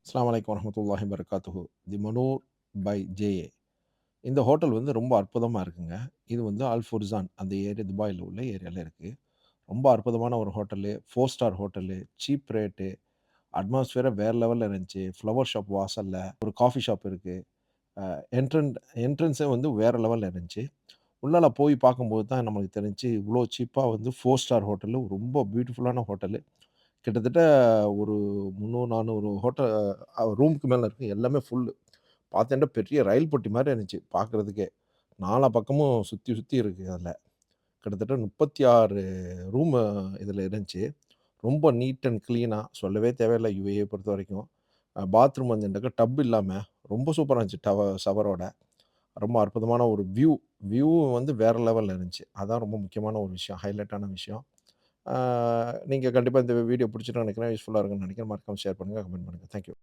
அஸ்ஸலாமு அலைக்கும் வரஹ்மத்துல்லாஹி வபரகாத்துஹு. தி மனூர் பை ஜே.ஏ. இந்த ஹோட்டல் வந்து ரொம்ப அற்புதமா இருக்குங்க. இது வந்து அல் ஃபுர்சான் அந்த ஏரியா துபாய்ல உள்ள ஏரியால இருக்கு. ரொம்ப அற்புதமான ஒரு hotel. 4 star hotel. Cheap rate. அட்மாஸ்பியரே வேற லெவல்ல இருந்துச்சு. ஃப்ளவர் ஷாப் வாசல்ல ஒரு காஃபி ஷாப் இருக்கு. அ என்ட்ரன் என்ட்ரன்ஸே வந்து வேற லெவல்ல இருந்துச்சு. உள்ளால போய் பார்க்கும்போது தான் நமக்கு தெரிஞ்சுச்சு, இவ்ளோ சீப்பா வந்து 4 ஸ்டார் ஹோட்டலு ரொம்ப பியூட்டிஃபுல்லான ஹோட்டலு. கிட்டத்தட்ட ஒரு 300, 400 ரூமுக்கு மேல இருக்கு. எல்லாமே ஃபுல்லு. பார்த்தேன்டா பெரிய ரயில் பெட்டி மாரி இருந்துச்சு பார்க்கறதுக்கே. நாலா பக்கமும் சுத்தி சுத்தி இருக்கு அதுல. கிட்டத்தட்ட 36 ரூமு இதுல இருந்துச்சு. ரொம்ப நீட் அண்ட் கிளீனா சொல்லவே தேவையில்ல யுஏஇ பொறுத்தவரைக்கும். பாத்ரூம் வந்து என்டக்க டப் இல்லாம ரொம்ப சூப்பரா இருந்துச்சு. ஷவரோட. ரொம்ப அற்புதமான ஒரு வியூ வந்து வேற லெவல்ல இருந்துச்சு. அதான் ரொம்ப முக்கியமான ஒரு விஷயம். ஹைலைட்டான விஷயம். ஆ நீங்க கண்டிப்பா இந்த வீடியோ புடிச்சிருக்கும்னு நெனைக்கிறேன். யூஸ்ஃபுல்லா இருக்கும்னு நெனைக்கிறேன். மறக்காம ஷேர் பண்ணுங்க, கமெண்ட் பண்ணுங்க. Thank you.